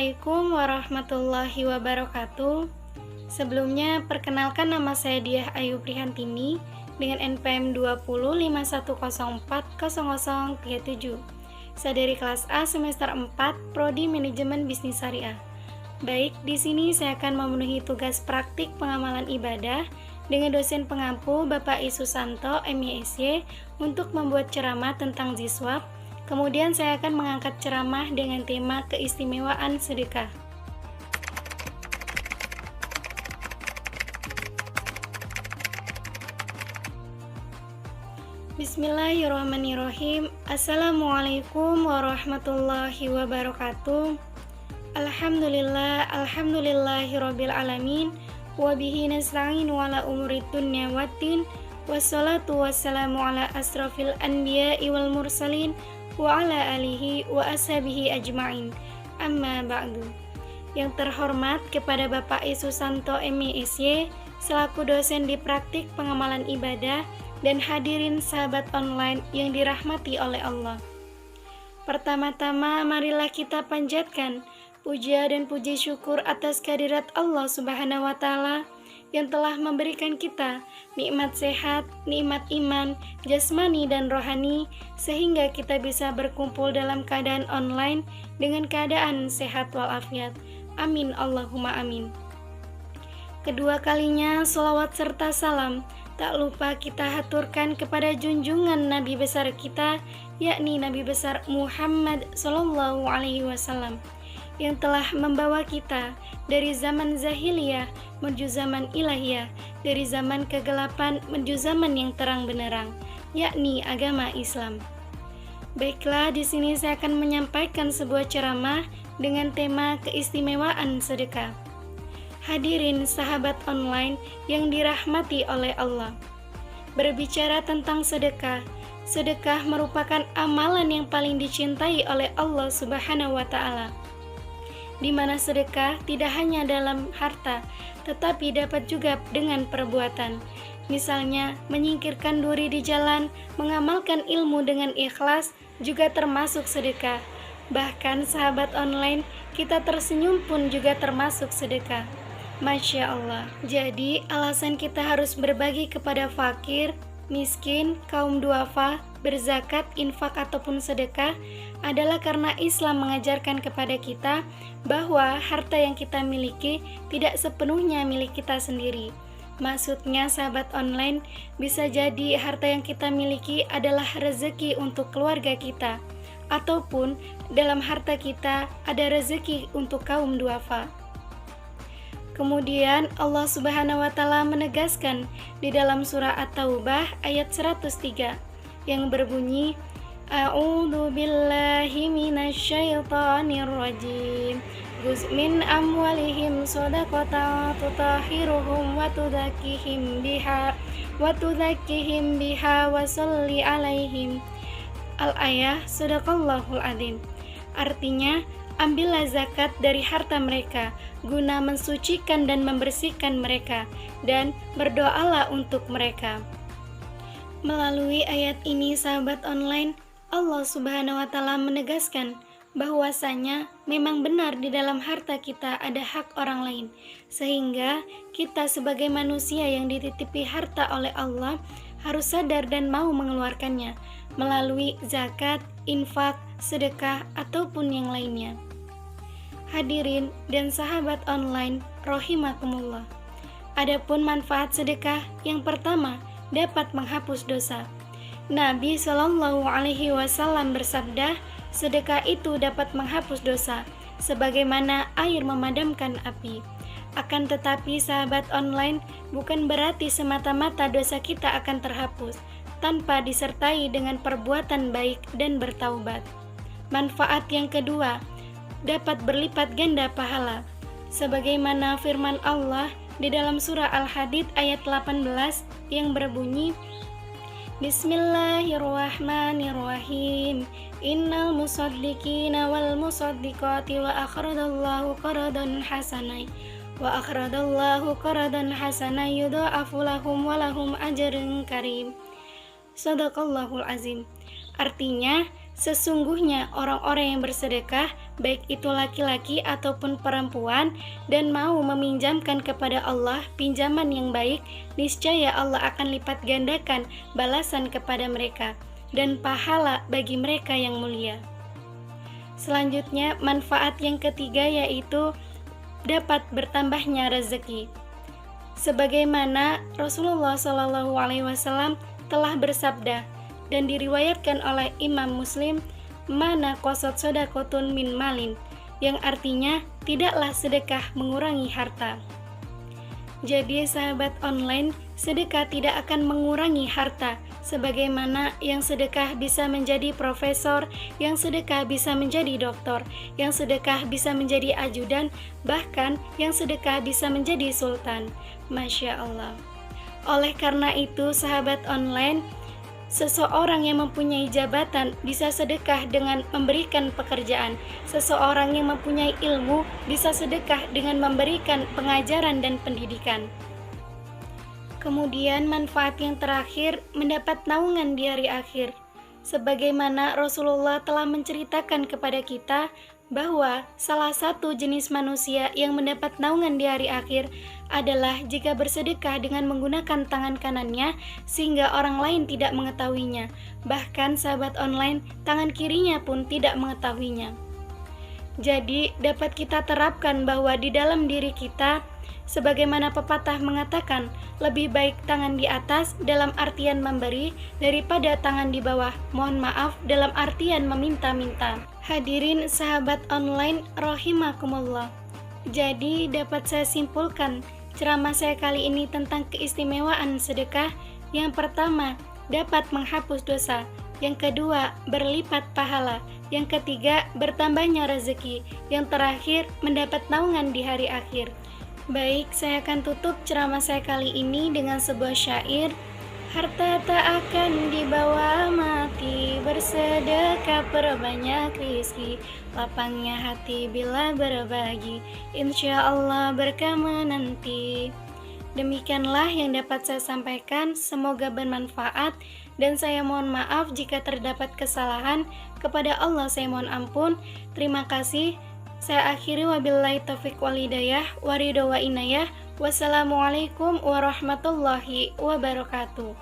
Assalamualaikum warahmatullahi wabarakatuh. Sebelumnya, perkenalkan nama saya Diah Ayu Prihantini dengan NPM 2051040037. Saya dari kelas A semester 4, Prodi Manajemen Bisnis Syariah. Baik, di sini saya akan memenuhi tugas praktik pengamalan ibadah dengan dosen pengampu Bapak I. Susanto, MISY, untuk membuat ceramah tentang ziswab. Kemudian saya akan mengangkat ceramah dengan tema keistimewaan sedekah. Bismillahirrahmanirrahim. Assalamualaikum warahmatullahi wabarakatuh. Alhamdulillahirabbil alamin. Wa bihi nasta'in wala umuri dunya waddin. Wassalatu wassalamu ala asrafil anbiya'i wal mursalin wa ala alihi wa ashabihi ajma'in. Amma ba'du. Yang terhormat kepada Bapak I. Susanto MISY selaku dosen di praktik pengamalan ibadah dan hadirin sahabat online yang dirahmati oleh Allah. Pertama-tama marilah kita panjatkan puja dan puji syukur atas kehadirat Allah Subhanahu wa taala yang telah memberikan kita nikmat sehat, nikmat iman, jasmani dan rohani, sehingga kita bisa berkumpul dalam keadaan online dengan keadaan sehat walafiat. Amin Allahumma amin. Kedua kalinya sholawat serta salam tak lupa kita haturkan kepada junjungan Nabi besar kita, yakni Nabi besar Muhammad Sallallahu Alaihi Wasallam, yang telah membawa kita dari zaman zahiliyah menuju zaman ilahiyah, dari zaman kegelapan menuju zaman yang terang benderang, yakni agama Islam. Baiklah, di sini saya akan menyampaikan sebuah ceramah dengan tema keistimewaan sedekah. Hadirin sahabat online yang dirahmati oleh Allah. Berbicara tentang sedekah, sedekah merupakan amalan yang paling dicintai oleh Allah Subhanahu wa taala, di mana sedekah tidak hanya dalam harta, tetapi dapat juga dengan perbuatan. Misalnya, menyingkirkan duri di jalan, mengamalkan ilmu dengan ikhlas, juga termasuk sedekah. Bahkan sahabat online, kita tersenyum pun juga termasuk sedekah. Masya Allah. Jadi, alasan kita harus berbagi kepada fakir, miskin, kaum duafa, berzakat, infak ataupun sedekah adalah karena Islam mengajarkan kepada kita bahwa harta yang kita miliki tidak sepenuhnya milik kita sendiri. Maksudnya sahabat online, bisa jadi harta yang kita miliki adalah rezeki untuk keluarga kita, ataupun dalam harta kita ada rezeki untuk kaum duafa. Kemudian Allah Subhanahu wa taala menegaskan di dalam surah At-Taubah ayat 103 yang berbunyi, A'udzu billahi minasyaitonir rajim. Khudz min amwalihim shadaqatan tutahhiruhum wa tuzakkihim biha wa sholli alaihim. Al-ayah Shadaqallahul Adzim. Artinya, ambillah zakat dari harta mereka guna mensucikan dan membersihkan mereka, dan berdoalah untuk mereka. Melalui ayat ini sahabat online, Allah Subhanahu wa taala menegaskan bahwasanya memang benar di dalam harta kita ada hak orang lain, sehingga kita sebagai manusia yang dititipi harta oleh Allah harus sadar dan mau mengeluarkannya melalui zakat, infak, sedekah ataupun yang lainnya. Hadirin dan sahabat online rahimakumullah. Adapun manfaat sedekah, yang pertama dapat menghapus dosa. Nabi Shallallahu Alaihi Wasallam bersabda, sedekah itu dapat menghapus dosa, sebagaimana air memadamkan api. Akan tetapi sahabat online, bukan berarti semata-mata dosa kita akan terhapus tanpa disertai dengan perbuatan baik dan bertaubat. Manfaat yang kedua, dapat berlipat ganda pahala, sebagaimana firman Allah di dalam surah Al-Hadid ayat 18 yang berbunyi, Bismillahirrahmanirrahim. Innal musaddiqina wal musaddiqati wa akhradallahu qaradan hasanay yudha'afu lahum wa lahum ajrun karim. Shadaqallahul azim. Artinya, Sesungguhnya orang-orang yang bersedekah, baik itu laki-laki ataupun perempuan, dan mau meminjamkan kepada Allah pinjaman yang baik, niscaya Allah akan lipat gandakan balasan kepada mereka, dan pahala bagi mereka yang mulia. Selanjutnya, manfaat yang ketiga yaitu dapat bertambahnya rezeki. Sebagaimana Rasulullah SAW telah bersabda dan diriwayatkan oleh Imam Muslim, mana qasad sodakotun min malin, yang artinya tidaklah sedekah mengurangi harta. Jadi sahabat online, sedekah tidak akan mengurangi harta, sebagaimana yang sedekah bisa menjadi profesor, yang sedekah bisa menjadi doktor, yang sedekah bisa menjadi ajudan, bahkan yang sedekah bisa menjadi sultan. Masya Allah. Oleh karena itu sahabat online, seseorang yang mempunyai jabatan bisa sedekah dengan memberikan pekerjaan. Seseorang yang mempunyai ilmu bisa sedekah dengan memberikan pengajaran dan pendidikan. Kemudian manfaat yang terakhir, mendapat naungan di hari akhir. Sebagaimana Rasulullah telah menceritakan kepada kita bahwa salah satu jenis manusia yang mendapat naungan di hari akhir adalah jika bersedekah dengan menggunakan tangan kanannya sehingga orang lain tidak mengetahuinya. Bahkan sahabat online, tangan kirinya pun tidak mengetahuinya. Jadi dapat kita terapkan bahwa di dalam diri kita, sebagaimana pepatah mengatakan, lebih baik tangan di atas dalam artian memberi daripada tangan di bawah, mohon maaf, dalam artian meminta-minta. Hadirin sahabat online rahimakumullah. Jadi dapat saya simpulkan ceramah saya kali ini tentang keistimewaan sedekah. Yang pertama, dapat menghapus dosa. Yang kedua, berlipat pahala. Yang ketiga, bertambahnya rezeki. Yang terakhir, mendapat naungan di hari akhir. Baik, saya akan tutup ceramah saya kali ini dengan sebuah syair. Harta tak akan dibawa mati, bersedekah perbanyak rizki, lapangnya hati bila berbagi, insya Allah berkah menanti. Demikianlah yang dapat saya sampaikan, semoga bermanfaat, dan saya mohon maaf jika terdapat kesalahan. Kepada Allah saya mohon ampun. Terima kasih. Saya akhiri wabillahi taufiq wal hidayah, waridho wa inayah. Wassalamualaikum warahmatullahi wabarakatuh.